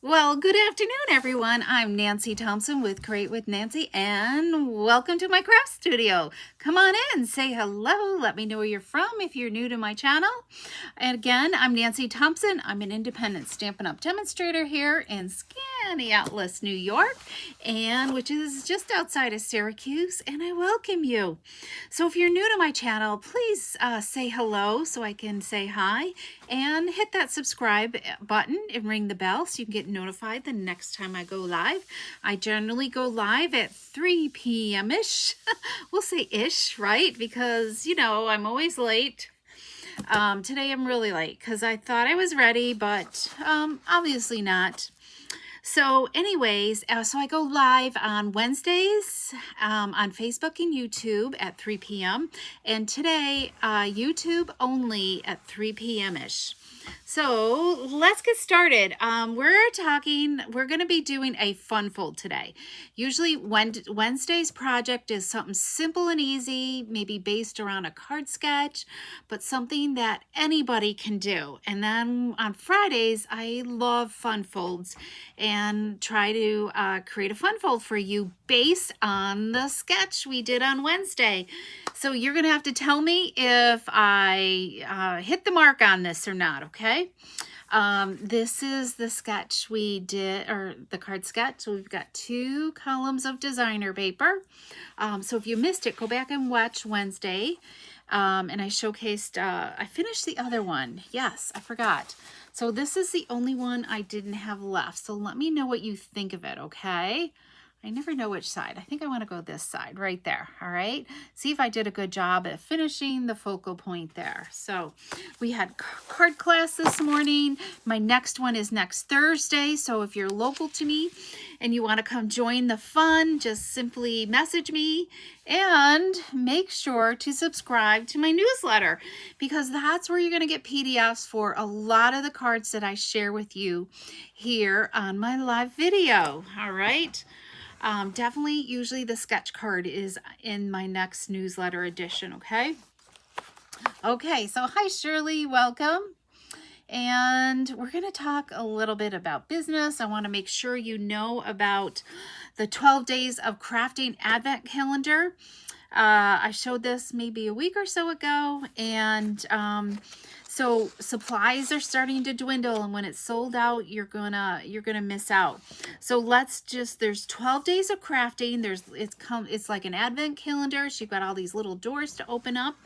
Well, good afternoon, everyone. I'm Nancy Thompson with Create with Nancy, and welcome to my craft studio. Come on in, say hello, let me know where you're from if you're new to my channel. And again, I'm Nancy Thompson. I'm an independent Stampin' Up! Demonstrator here in Skaneateles, New York, and which is just outside of Syracuse, and I welcome you. So if you're new to my channel, please say hello so I can say hi, and hit that subscribe button and ring the bell so you can get notified the next time I go live. I generally go live at 3 p.m.-ish. We'll say ish, right? Because, you know, I'm always late. Today I'm really late because I thought I was ready, but obviously not. So anyways, so I go live on Wednesdays on Facebook and YouTube at 3 p.m. And today, YouTube only at 3 p.m.-ish. So let's get started. We're going to be doing a fun fold today. Usually Wednesday's project is something simple and easy, maybe based around a card sketch, but something that anybody can do. And then on Fridays, I love fun folds and try to create a fun fold for you based on the sketch we did on Wednesday. So you're going to have to tell me if I hit the mark on this or not, okay? This is the sketch we did, or the card sketch. So we've got 2 columns of designer paper. So if you missed it, go back and watch Wednesday. And I showcased, I finished the other one. Yes, I forgot. So this is the only one I didn't have left. So let me know what you think of it, okay? I never know which side. I think I want to go this side right there. All right. See if I did a good job at finishing the focal point there. So we had card class this morning. My next one is next Thursday. So if you're local to me and you want to come join the fun, just simply message me and make sure to subscribe to my newsletter because that's where you're going to get PDFs for a lot of the cards that I share with you here on my live video. All right. Definitely, usually the sketch card is in my next newsletter edition, okay? Okay, so hi Shirley, welcome. And we're going to talk a little bit about business. I want to make sure you know about the 12 days of crafting advent calendar. I showed this maybe a week or so ago, and so supplies are starting to dwindle, and when it's sold out, you're gonna miss out. So there's 12 days of crafting. It's like an advent calendar. So you've got all these little doors to open up,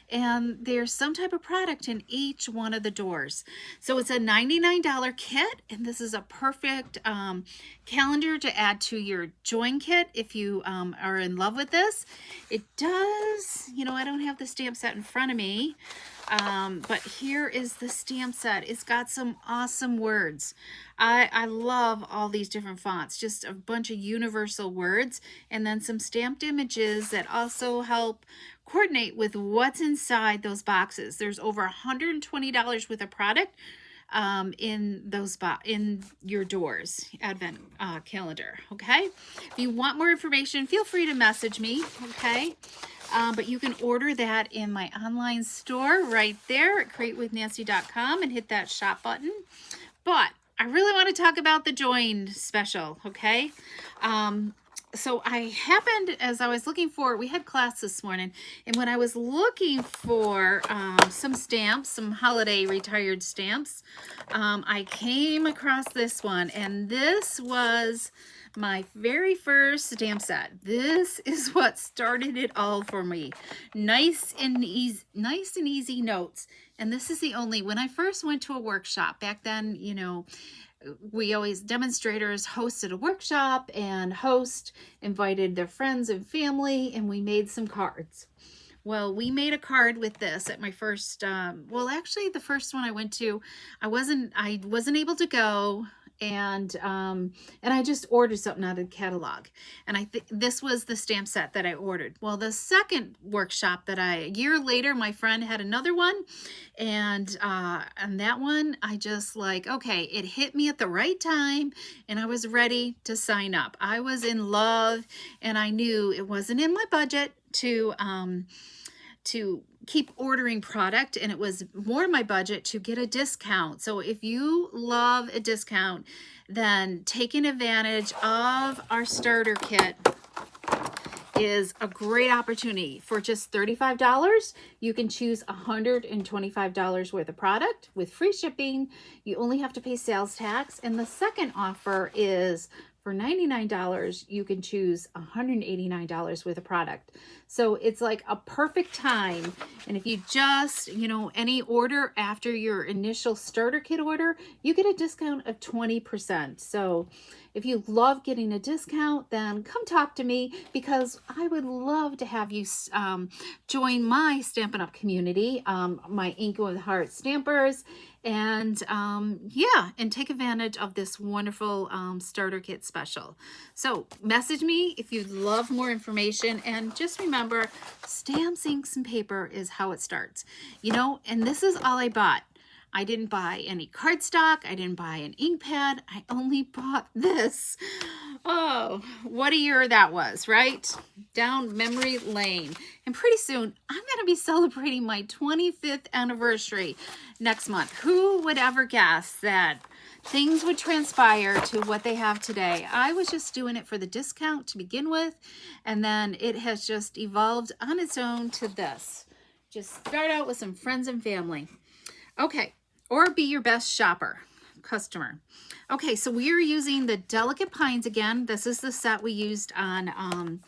and there's some type of product in each one of the doors. So it's a $99 kit, and this is a perfect calendar to add to your join kit if you are in love with this. It does, you know, I don't have the stamp set in front of me, but here is the stamp set. It's got some awesome words. I love all these different fonts, just a bunch of universal words, and then some stamped images that also help coordinate with what's inside those boxes. There's over $120 worth of product in your doors advent calendar. Okay, if you want more information, feel free to message me. Okay, but you can order that in my online store right there at createwithnancy.com and hit that shop button. But I really want to talk about the join special. Okay, so I happened, as I was looking for, we had class this morning, and when I was looking for some stamps, some holiday retired stamps, I came across this one, and this was my very first stamp set. This is what started it all for me. Nice and easy notes. And this is the only, when I first went to a workshop back then, you know, demonstrators hosted a workshop, and host invited their friends and family, and we made some cards. Well, we made a card with this at my first, well, actually the first one I went to, I wasn't able to go, and I just ordered something out of the catalog, and I think this was the stamp set that I ordered. Well, the second workshop a year later, my friend had another one, and that one, I just like, okay, it hit me at the right time, and I was ready to sign up. I was in love, and I knew it wasn't in my budget to keep ordering product, and it was more in my budget to get a discount. So if you love a discount, then taking advantage of our starter kit is a great opportunity. For just $35, you can choose $125 worth of product with free shipping. You only have to pay sales tax. And the second offer is for $99, you can choose $189 worth of product. So it's like a perfect time. And if you just, any order after your initial starter kit order, you get a discount of 20%. So if you love getting a discount, then come talk to me, because I would love to have you join my Stampin' Up! Community, my Ink with Heart stampers, and and take advantage of this wonderful starter kit special. So message me if you'd love more information, and just remember, stamps, inks, and paper is how it starts. And this is all I bought. I didn't buy any cardstock. I didn't buy an ink pad. I only bought this. Oh, what a year that was, right? Down memory lane. And pretty soon, I'm going to be celebrating my 25th anniversary next month. Who would ever guess that things would transpire to what they have today? I was just doing it for the discount to begin with, and then it has just evolved on its own to this. Just start out with some friends and family. Okay, or be your best customer. Okay, so we are using the Delicate Pines again. This is the set we used on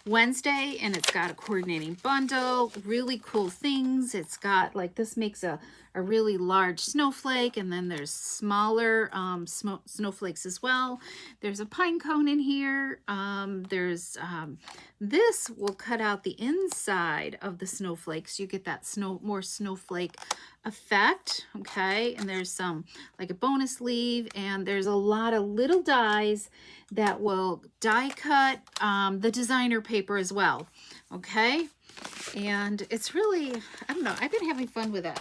Wednesday, and it's got a coordinating bundle, really cool things. It's got, like, this makes a really large snowflake, and then there's smaller snowflakes as well. There's a pine cone in here. This will cut out the inside of the snowflakes. You get that more snowflake effect, okay? And there's some, like, a bonus sleeve, and there's a lot of little dies that will die cut the designer paper as well, okay? And it's really, I don't know, I've been having fun with it.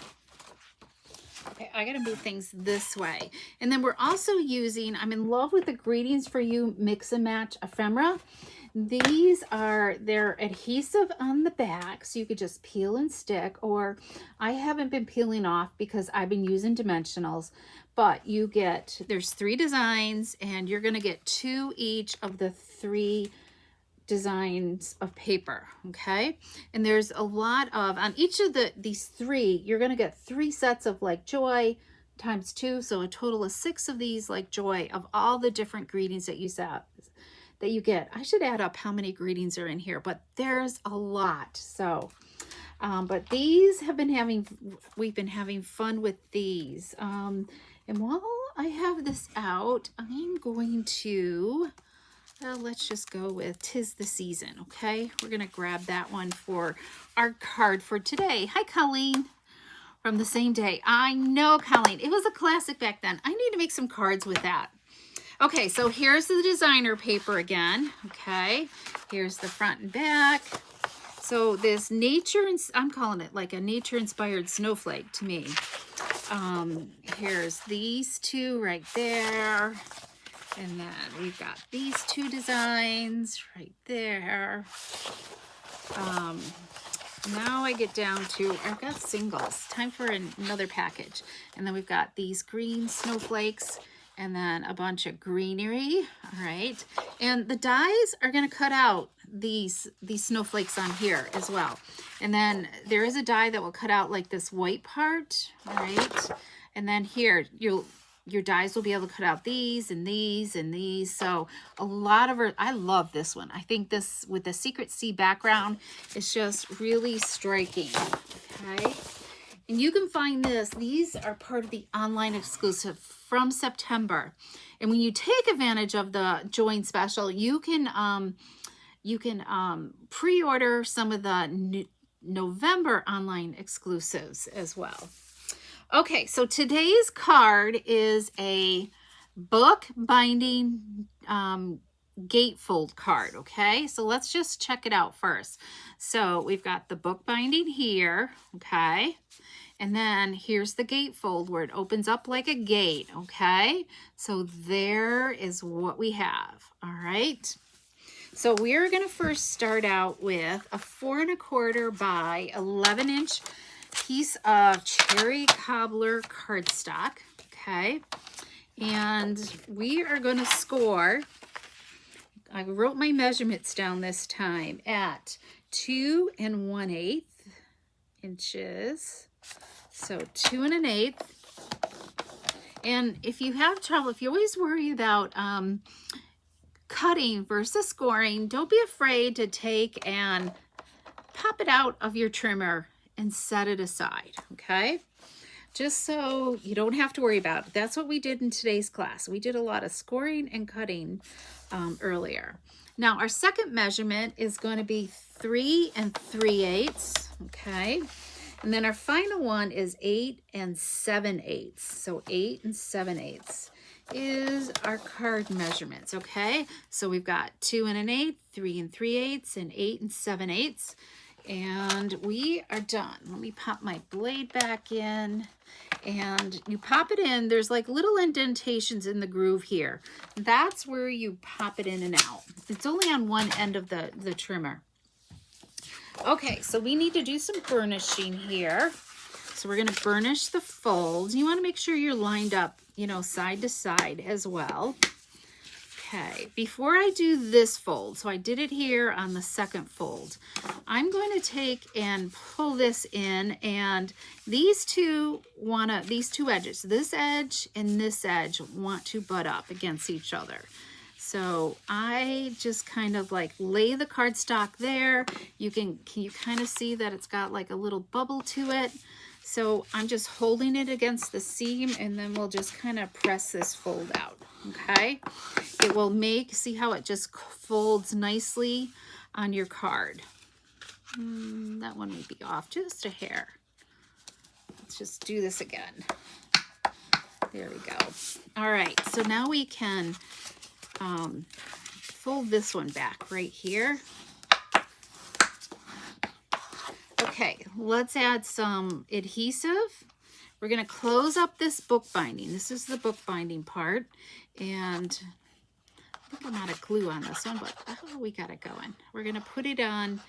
Okay, I gotta move things this way. And then we're also using, I'm in love with the Greetings for You Mix and Match ephemera. They're adhesive on the back, so you could just peel and stick, or I haven't been peeling off because I've been using dimensionals, but there's 3 designs, and you're gonna get 2 each of the 3 designs of paper, okay? And there's a lot of, on each of these 3, you're gonna get 3 sets of like Joy times 2, so a total of 6 of these like Joy of all the different greetings that you get. I should add up how many greetings are in here, but there's a lot. So but these we've been having fun with these, and while I have this out, I'm going to let's just go with 'Tis the Season. Okay, we're gonna grab that one for our card for today. Hi, Colleen, from the same day. I know, Colleen, it was a classic back then. I need to make some cards with that. Okay, so here's the designer paper again. Okay, here's the front and back. So this I'm calling it like a nature-inspired snowflake to me. Here's these 2 right there. And then we've got these 2 designs right there. Now I get down to, I've got singles. Time for another package. And then we've got these green snowflakes, and then a bunch of greenery. All right, and the dies are going to cut out these snowflakes on here as well. And then there is a die that will cut out like this white part. All right, and then here your dies will be able to cut out these and these and these. So a lot of I love this one. I think this with the Secret Sea background is just really striking. Okay, and you can find these are part of the online exclusive from September. And when you take advantage of the Join special, you can pre-order some of the November online exclusives as well. Okay, so today's card is a book binding gatefold card, okay? So let's just check it out first. So we've got the book binding here, okay? And then here's the gatefold where it opens up like a gate, okay? So there is what we have, all right? So we're going to first start out with a 4 1/4 by 11 inch piece of cherry cobbler cardstock. Okay. And we are going to score, I wrote my measurements down this time, at 2 1/8 inches. So 2 1/8. And if you have trouble, if you always worry about cutting versus scoring, don't be afraid to take and pop it out of your trimmer and set it aside, okay? Just so you don't have to worry about it. That's what we did in today's class. We did a lot of scoring and cutting earlier. Now, our second measurement is going to be 3 3/8, okay? And then our final one is 8 7/8. So 8 7/8 is our card measurements, okay? So we've got 2 1/8, 3 3/8, and 8 7/8. And we are done. Let me pop my blade back in. And you pop it in. There's like little indentations in the groove here. That's where you pop it in and out. It's only on one end of the trimmer. Okay, so we need to do some burnishing here. So we're going to burnish the folds. You want to make sure you're lined up, you know, side to side as well. Okay, before I do this fold, so I did it here on the second fold, I'm going to take and pull this in, and these two edges, this edge and this edge, want to butt up against each other. So I just kind of like lay the cardstock there. Can you kind of see that it's got like a little bubble to it? So I'm just holding it against the seam, and then we'll just kind of press this fold out, okay? It will see how it just folds nicely on your card. That one may be off just a hair. Let's just do this again. There we go. All right, so now we can fold this one back right here. Okay, let's add some adhesive. We're going to close up this book binding. This is the book binding part. And I think I'm out of glue on this one, but we got it going. We're going to put it on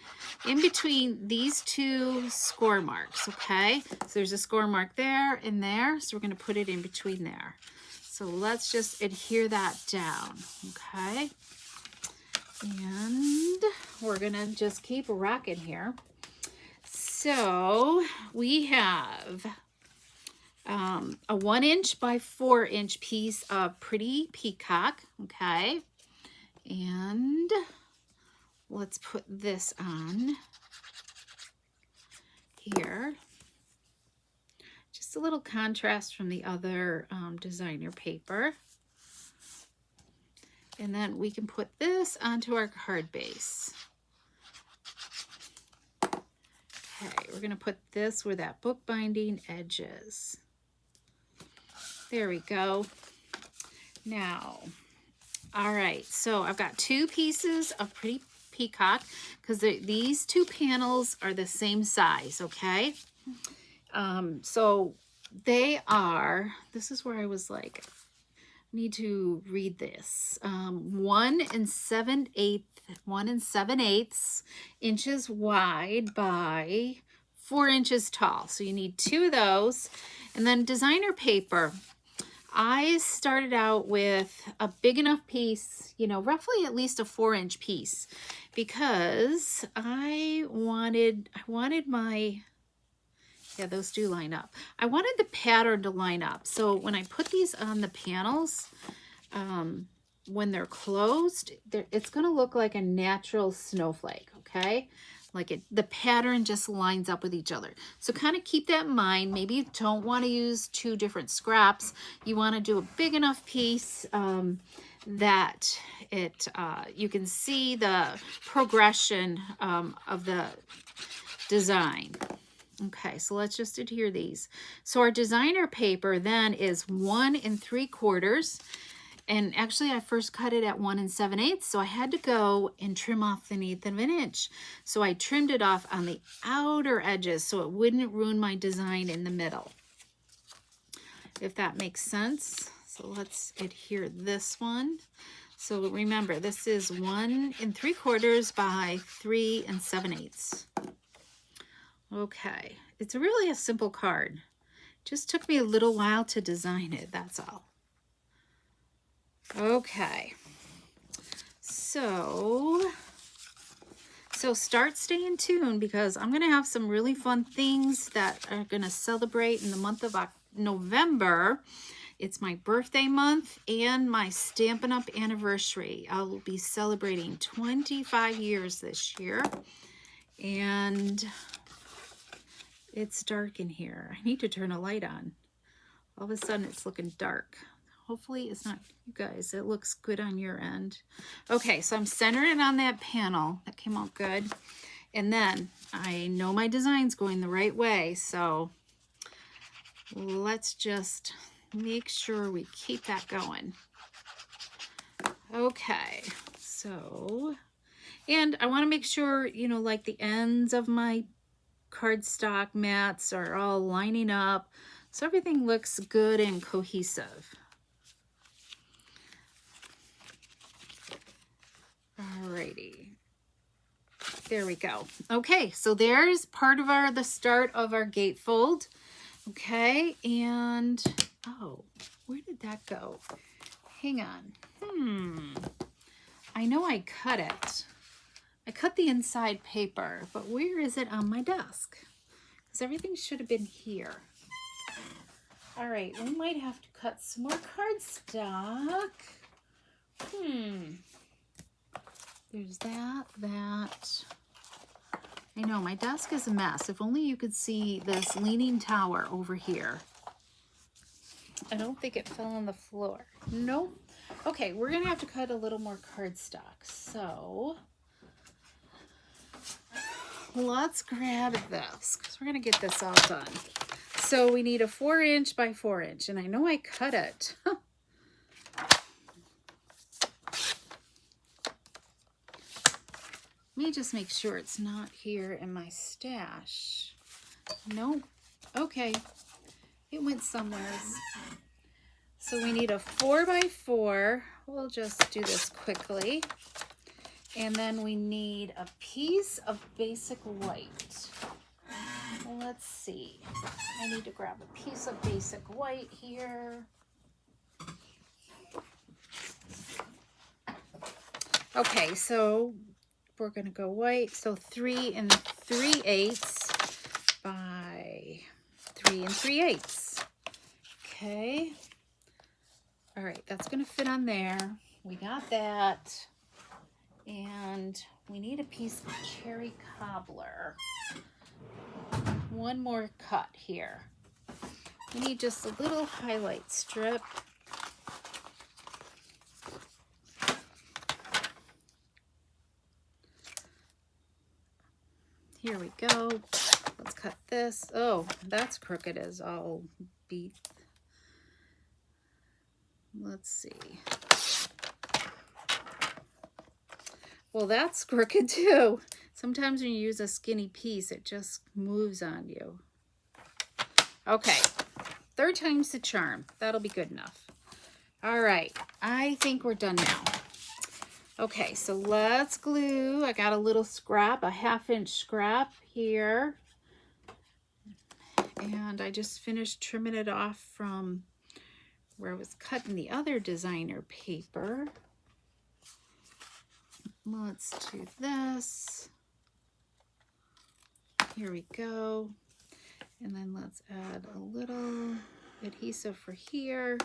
in between these two score marks, okay? So there's a score mark there and there. So we're going to put it in between there. So let's just adhere that down, okay? And we're going to just keep rocking here. So we have a 1 inch by 4 inch piece of Pretty Peacock, okay? And let's put this on here. Just a little contrast from the other designer paper. And then we can put this onto our card base. Okay, we're going to put this where that book binding edge is. There we go. Now, all right, so I've got 2 pieces of Pretty Peacock because these 2 panels are the same size, okay? So they are, this is where I was like, need to read this. 1 7/8 inches wide by 4 inches tall. So you need 2 of those. And then designer paper. I started out with a big enough piece, you know, roughly at least a 4 inch piece, because I wanted my, yeah, those do line up. I wanted the pattern to line up. So when I put these on the panels, when they're closed, it's going to look like a natural snowflake, okay? Like the pattern just lines up with each other. So kind of keep that in mind. Maybe you don't want to use 2 different scraps. You want to do a big enough piece that you can see the progression of the design. Okay, so let's just adhere these. So our designer paper then is 1 3/4. And actually, I first cut it at 1 7/8, so I had to go and trim off the 1/8 of an inch. So I trimmed it off on the outer edges so it wouldn't ruin my design in the middle, if that makes sense. So let's adhere this one. So remember, this is 1 3/4 by 3 7/8. Okay, it's really a simple card. Just took me a little while to design it, that's all. Okay, so start staying tuned because I'm going to have some really fun things that are going to celebrate in the month of November. It's my birthday month and my Stampin' Up! Anniversary. I will be celebrating 25 years this year. And it's dark in here. I need to turn a light on. All of a sudden it's looking dark. Hopefully it's not, you guys, it looks good on your end. Okay, so I'm centering it on that panel. That came out good. And then I know my design's going the right way, so let's just make sure we keep that going. Okay, so, and I want to make sure, you know, like the ends of my cardstock mats are all lining up so everything looks good and cohesive. Alrighty, there we go. Okay, so there's part of the start of our gatefold. Okay, and oh, where did that go? Hang on. I know I cut it. I cut the inside paper, but where is it on my desk? Because everything should have been here. All right, we might have to cut some more cardstock. There's that. I know, my desk is a mess. If only you could see this leaning tower over here. I don't think it fell on the floor. Nope. Okay, we're going to have to cut a little more cardstock. So let's grab this because we're going to get this all done. So we need a 4" by 4", and I know I cut it. Let me just make sure it's not here in my stash. Nope. Okay. It went somewhere. So we need a 4 by 4. We'll just do this quickly. And then we need a piece of basic white. Let's see. I need to grab a piece of basic white here. Okay, so we're going to go white. So 3 3/8 by 3 3/8. Okay. All right, that's going to fit on there. We got that. And we need a piece of cherry cobbler. One more cut here. We need just a little highlight strip. Here we go. Let's cut this. Oh, that's crooked as all beat. Let's see. Well, that's crooked too. Sometimes when you use a skinny piece, it just moves on you. Okay, 3rd time's the charm. That'll be good enough. All right, I think we're done now. Okay, so let's glue. I got a little scrap, a 1/2" scrap here. And I just finished trimming it off from where I was cutting the other designer paper. Let's do this. Here we go. And then let's add a little adhesive for here.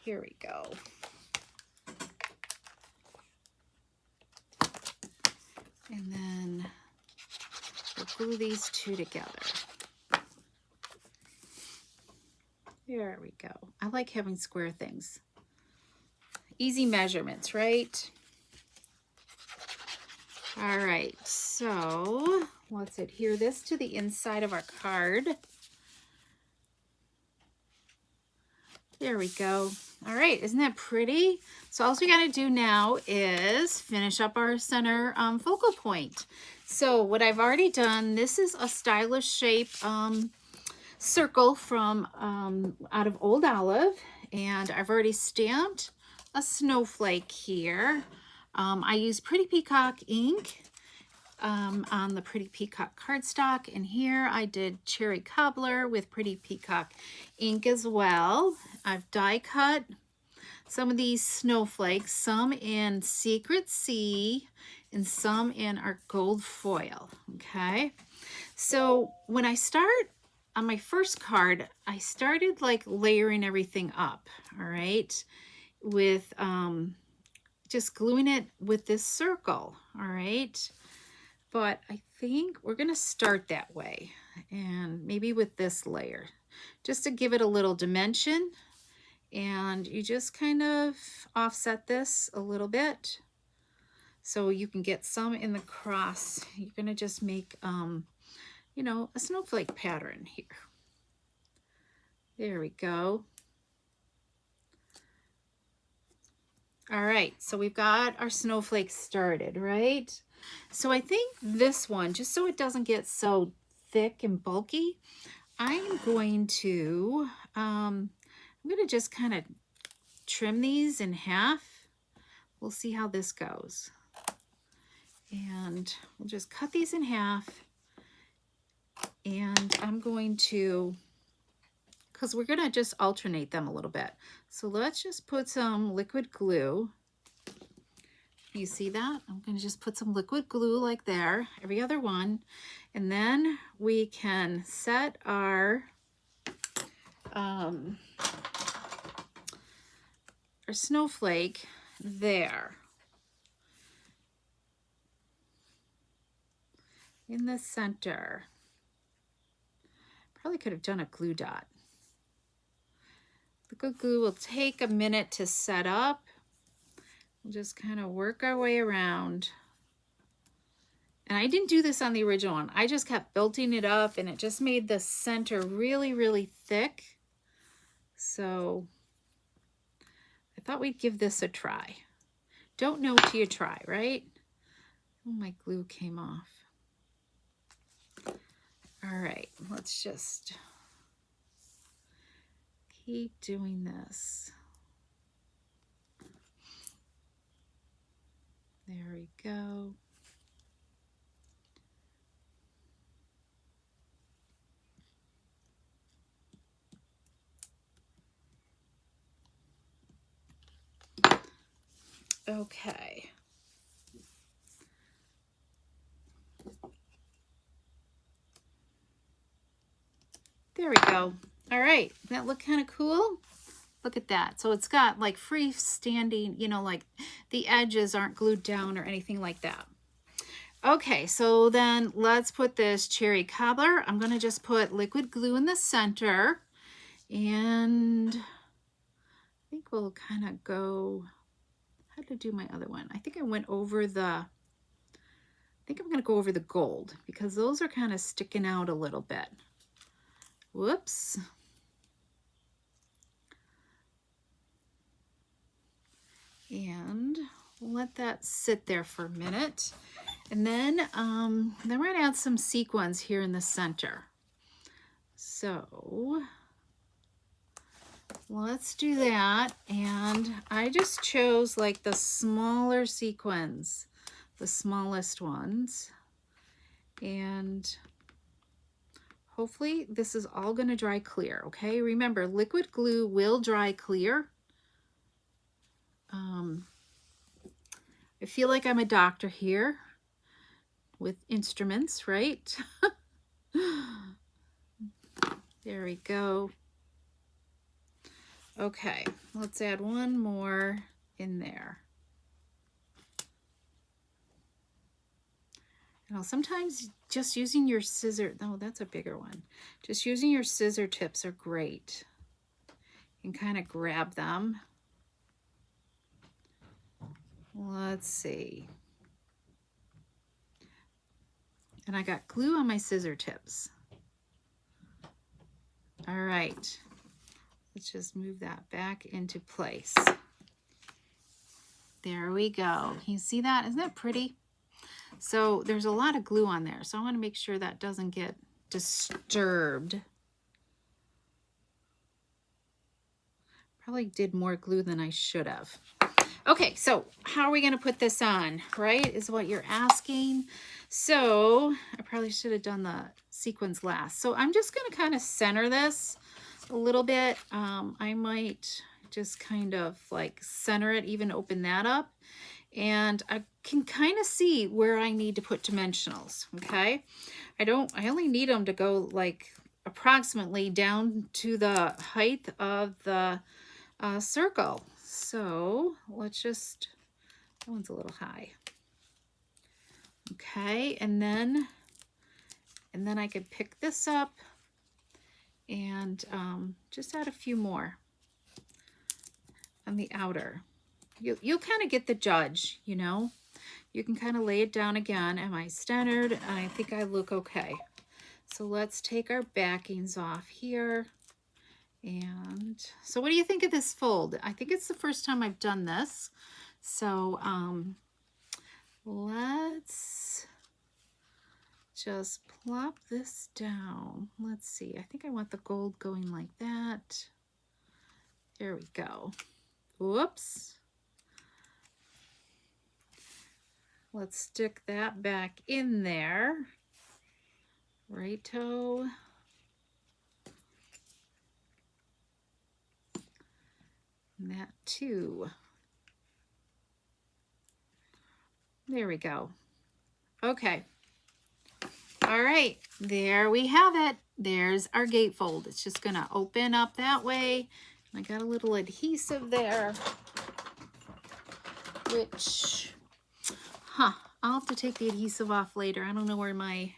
Here we go. And then we'll glue these two together. There we go. I like having square things. Easy measurements, right? All right, so let's adhere this to the inside of our card. There we go. All right, isn't that pretty? So all we got to do now is finish up our center focal point. So what I've already done, this is a stylish shape circle from out of Old Olive, and I've already stamped a snowflake here. I use Pretty Peacock ink on the Pretty Peacock cardstock, and here I did Cherry Cobbler with Pretty Peacock ink as well. I've die cut some of these snowflakes, some in Secret Sea and some in our gold foil, okay? So when I start on my first card, I started like layering everything up, all right, with just gluing it with this circle, all right? But I think we're gonna start that way, and maybe with this layer, just to give it a little dimension. And you just kind of offset this a little bit so you can get some in the cross. You're gonna just make, you know, a snowflake pattern here. There we go. All right, so we've got our snowflakes started, right? So I think this one, just so it doesn't get so thick and bulky, I'm going to just kind of trim these in half. We'll see how this goes. And we'll just cut these in half. And I'm going to, because we're gonna just alternate them a little bit. So let's just put some liquid glue. You see that? I'm gonna just put some liquid glue like there, every other one. And then we can set our snowflake there in the center. Probably could have done a glue dot. Liquid glue will take a minute to set up. We'll just kind of work our way around. And I didn't do this on the original one. I just kept building it up, and it just made the center really, really thick. So I thought we'd give this a try. Don't know till you try, right? Oh, my glue came off. All right, let's just keep doing this. There we go. Okay. There we go. All right, that look kind of cool. Look at that. So it's got like freestanding, you know, like the edges aren't glued down or anything like that. Okay, so then let's put this cherry cobbler. I'm going to just put liquid glue in the center, and I think we'll kind of go, how to do my other one? I think I went over the, I think I'm going to go over the gold because those are kind of sticking out a little bit. Whoops. And we'll let that sit there for a minute. And then we're going to add some sequins here in the center. So let's do that. And I just chose like the smaller sequins, the smallest ones. And hopefully this is all going to dry clear, okay? Remember, liquid glue will dry clear. I feel like I'm a doctor here with instruments, right? There we go. Okay, let's add one more in there. Now, sometimes just using your scissor, no, that's a bigger one. Just using your scissor tips are great. You can kind of grab them. Let's see. And I got glue on my scissor tips. All right. Let's just move that back into place. There we go. You see that? Isn't that pretty? So there's a lot of glue on there. So I want to make sure that doesn't get disturbed. Probably did more glue than I should have. Okay, so how are we going to put this on, right, is what you're asking. So I probably should have done the sequins last. So I'm just going to kind of center this a little bit. I might just kind of like center it, even open that up. And I can kind of see where I need to put dimensionals, okay? I only need them to go like approximately down to the height of the circle. So let's just, that one's a little high. Okay, and then I could pick this up and just add a few more on the outer. You'll kind of get the judge, you know. You can kind of lay it down again. Am I centered? I think I look okay. So let's take our backings off here. And so what do you think of this fold? I think it's the first time I've done this. So let's just plop this down. Let's see. I think I want the gold going like that. There we go. Whoops. Let's stick that back in there. Righto. And that too. There we go. Okay. All right, there we have it. There's our gatefold. It's just gonna open up that way. I got a little adhesive there, which, I'll have to take the adhesive off later. I don't know where my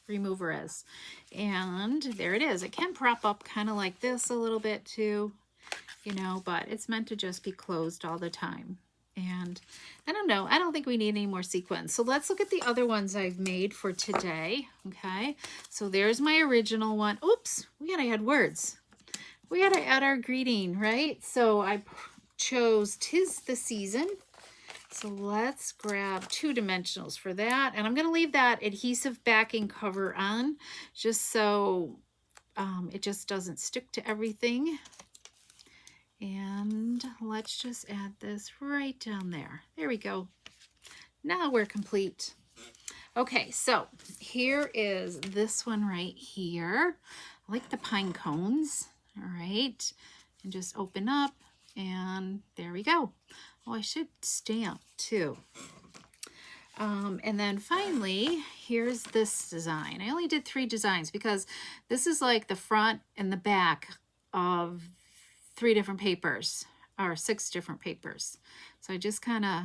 remover is. And there it is. It can prop up kind of like this a little bit too, you know, but it's meant to just be closed all the time. And I don't know, I don't think we need any more sequins. So let's look at the other ones I've made for today. Okay, so there's my original one. Oops, we gotta add words. We gotta add our greeting, right? So I chose "'Tis the Season." So let's grab 2 dimensionals for that. And I'm gonna leave that adhesive backing cover on just so it just doesn't stick to everything. And let's just add this right down there. There we go. Now we're complete. Okay, so here is this one right here. I like the pine cones. All right, and just open up, and there we go. Oh, I should stamp too. And then finally, here's this design. I only did 3 designs because this is like the front and the back of 3 different papers, or 6 different papers. So I just kind of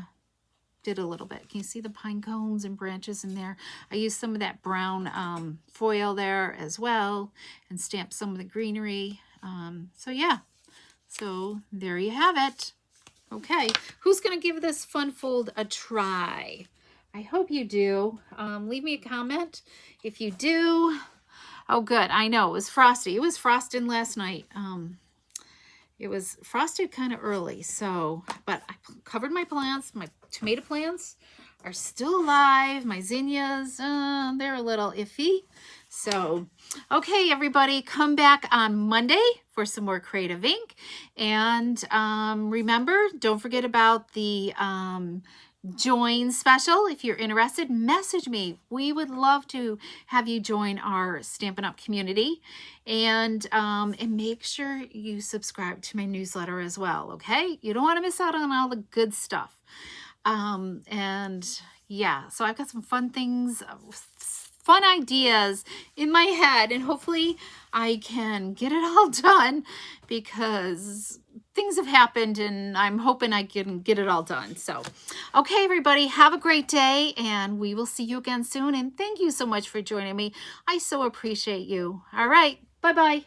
did a little bit. Can you see the pine cones and branches in there? I used some of that brown foil there as well and stamped some of the greenery. So yeah, so there you have it. Okay, who's going to give this fun fold a try? I hope you do. Leave me a comment if you do. Oh, good. I know, it was frosty. It was frosting last night. It was frosted kind of early, so, but I covered my plants. My tomato plants are still alive. My zinnias, they're a little iffy. So, okay, everybody, come back on Monday for some more Creative Ink. And remember, don't forget about the join special. If you're interested, message me. We would love to have you join our Stampin' Up! Community. And make sure you subscribe to my newsletter as well, okay? You don't want to miss out on all the good stuff. And yeah, so I've got some fun things, fun ideas in my head, and hopefully I can get it all done because things have happened and I'm hoping I can get it all done. So, okay, everybody, have a great day and we will see you again soon. And thank you so much for joining me. I so appreciate you. All right, bye-bye.